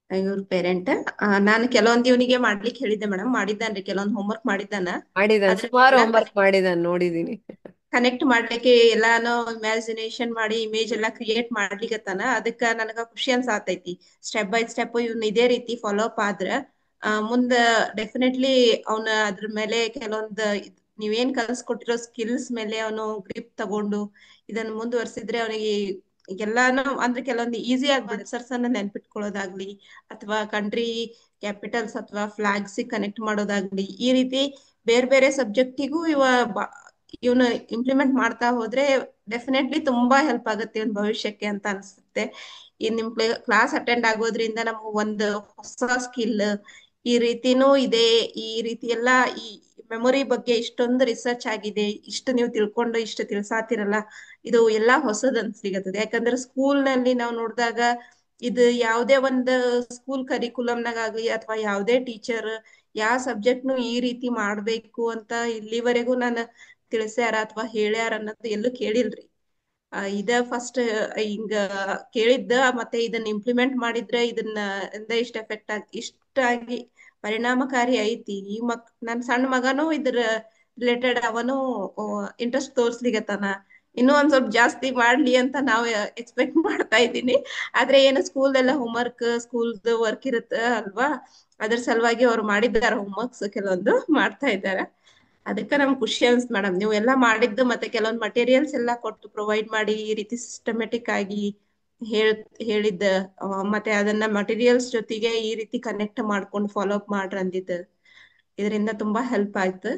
ಇವ್ರ ಪೇರೆಂಟ್. ನಾನು ಕೆಲವೊಂದ್ ಇವನಿಗೆ ಮಾಡ್ಲಿಕ್ಕೆ ಹೇಳಿದ್ದೆ ಮೇಡಮ್, ಮಾಡಿದ್ದಾನ್ರಿ, ಕೆಲವೊಂದ್ ಹೋಮ್ವರ್ಕ್ ಮಾಡಿದ್ದಾನ. ಮಾಡಿದಾನೆ, ಸುಮಾರು ಅದ್ರನ್ನೆಲ್ಲ ಹೋಮ್ವರ್ಕ್ ಮಾಡಿದಾನೆ, ನೋಡಿದೀನಿ. ಕನೆಕ್ಟ್ ಮಾಡ್ಲಿಕ್ಕೆ ಎಲ್ಲಾನು ಇಮ್ಯಾಜಿನೇಷನ್ ಮಾಡಿ ಇಮೇಜ್ ಎಲ್ಲಾ ಕ್ರಿಯೇಟ್ ಮಾಡ್ಲಿಕತ್ತಾನ. ಅದಕ್ಕ ನನಗ ಖುಷಿ ಅನ್ಸಾತೈತಿ. ಸ್ಟೆಪ್ ಬೈ ಸ್ಟೆಪ್ ಇವ್ನ ಇದೇ ರೀತಿ ಫಾಲೋ ಅಪ್ ಆದ್ರ ಮುಂದ ಡೆಫಿನೆಟ್ಲಿ ಅವನ ಅದ್ರ ಮೇಲೆ ಕೆಲವೊಂದ್ ನೀವೇನ್ ಕಲ್ಸ್ಕೊಟ್ಟಿರೋ ಸ್ಕಿಲ್ಸ್ ಮೇಲೆ ಅವನು ಗ್ರಿಪ್ ತಗೊಂಡು ಇದನ್ನ ಮುಂದುವರ್ಸಿದ್ರೆ ಅವನಿಗೆ ಎಲ್ಲಾನು ಅಂದ್ರೆ ಕೆಲವೊಂದು ಈಸಿ ಆಗ್ಬಿಡುತ್ತೆ. ಆನ್ಸರ್ಸ್ ಅನ್ನ ನೆನ್ಪಿಟ್ಕೊಳ್ಳೋದಾಗ್ಲಿ ಅಥವಾ ಕಂಟ್ರಿ ಕ್ಯಾಪಿಟಲ್ಸ್ ಅಥವಾ ಫ್ಲಾಗ್ಸ್ ಕನೆಕ್ಟ್ ಮಾಡೋದಾಗ್ಲಿ, ಈ ರೀತಿ ಬೇರೆ ಬೇರೆ ಸಬ್ಜೆಕ್ಟಿಗೂ ಇವನು ಇಂಪ್ಲಿಮೆಂಟ್ ಮಾಡ್ತಾ ಹೋದ್ರೆ ಡೆಫಿನೆಟ್ಲಿ ತುಂಬಾ ಹೆಲ್ಪ್ ಆಗುತ್ತೆ ಇವನ್ ಭವಿಷ್ಯಕ್ಕೆ ಅಂತ ಅನ್ಸುತ್ತೆ. ಈ ನಿಮ್ ಕ್ಲಾಸ್ ಅಟೆಂಡ್ ಆಗೋದ್ರಿಂದ ನಮ್ಗೆ ಒಂದು ಹೊಸ ಸ್ಕಿಲ್ ಈ ರೀತಿನೂ ಇದೆ. ಈ ರೀತಿ ಎಲ್ಲಾ ಈ ಮೆಮೊರಿ ಬಗ್ಗೆ ಇಷ್ಟೊಂದು ರಿಸರ್ಚ್ ಆಗಿದೆ, ಇಷ್ಟು ನೀವು ತಿಳ್ಕೊಂಡು ಇಷ್ಟು ತಿಳ್ಸಾತಿರಲ್ಲ, ಇದು ಎಲ್ಲಾ ಹೊಸದ್ ಅನ್ಸ್ಲಿಗತ್ತದೆ. ಯಾಕಂದ್ರೆ ಸ್ಕೂಲ್ ನಲ್ಲಿ ನಾವು ನೋಡಿದಾಗ ಇದು ಯಾವುದೇ ಒಂದು ಸ್ಕೂಲ್ ಕರಿಕ್ಯುಲಮ್ನಾಗ ಆಗ್ಲಿ ಅಥವಾ ಯಾವುದೇ ಟೀಚರ್ ಯಾವ ಸಬ್ಜೆಕ್ಟ್ನು ಈ ರೀತಿ ಮಾಡ್ಬೇಕು ಅಂತ ಇಲ್ಲಿವರೆಗೂ ನಾನು ತಿಳಿಸ್ಯಾರ ಅಥವಾ ಹೇಳ್ಯಾರ ಅನ್ನೋದು ಎಲ್ಲೂ ಕೇಳಿಲ್ರಿ. ಇದ ಫಸ್ಟ್ ಹಿಂಗ ಕೇಳಿದ್ದ. ಮತ್ತೆ ಇದನ್ನ ಇಂಪ್ಲಿಮೆಂಟ್ ಮಾಡಿದ್ರೆ ಇದನ್ನ ಇಂದ ಇಷ್ಟ ಎಫೆಕ್ಟ್ ಇಷ್ಟಾಗಿ ಪರಿಣಾಮಕಾರಿ ಐತಿ. ನನ್ ಸಣ್ಣ ಮಗನೂ ಇದ್ರ ರಿಲೇಟೆಡ್ ಅವನು ಇಂಟ್ರೆಸ್ಟ್ ತೋರ್ಸ್ಲಿಗತ್ತಾನ. ಇನ್ನೂ ಒಂದ್ ಸ್ವಲ್ಪ ಜಾಸ್ತಿ ಮಾಡ್ಲಿ ಅಂತ ನಾವು ಎಕ್ಸ್ಪೆಕ್ಟ್ ಮಾಡ್ತಾ ಇದ್ದೀನಿ. ಆದ್ರೆ ಏನು ಸ್ಕೂಲ್ ಎಲ್ಲ ಹೋಮ್ವರ್ಕ್ ಸ್ಕೂಲ್ದು ವರ್ಕ್ ಇರುತ್ತೆ ಅಲ್ವಾ, ಅದ್ರ ಸಲುವಾಗಿ ಅವ್ರು ಮಾಡಿದ್ದಾರೆ, ಹೋಮ್ವರ್ಕ್ಸ್ ಕೆಲವೊಂದು ಮಾಡ್ತಾ ಇದ್ದಾರೆ. ಅದಕ್ಕ ನಮ್ಗೆ ಖುಷಿ ಅನ್ಸ್ತು ಮೇಡಮ್, ನೀವು ಎಲ್ಲಾ ಮಾಡಿದ್ದು ಮತ್ತೆ ಕೆಲವೊಂದು ಮಟೀರಿಯಲ್ಸ್ ಎಲ್ಲಾ ಕೊಟ್ಟು ಪ್ರೊವೈಡ್ ಮಾಡಿ ಈ ರೀತಿ ಸಿಸ್ಟಮೆಟಿಕ್ ಆಗಿ ಹೇಳ್ ಹೇಳಿದ್ದ ಮತ್ತೆ ಅದನ್ನ ಮಟೀರಿಯಲ್ಸ್ ಜೊತೆಗೆ ಈ ರೀತಿ ಕನೆಕ್ಟ್ ಮಾಡ್ಕೊಂಡು ಫಾಲೋ ಅಪ್ ಮಾಡ್ರಿ ಅಂದಿದ್ದು, ಇದರಿಂದ ತುಂಬಾ ಹೆಲ್ಪ್ ಆಯ್ತು.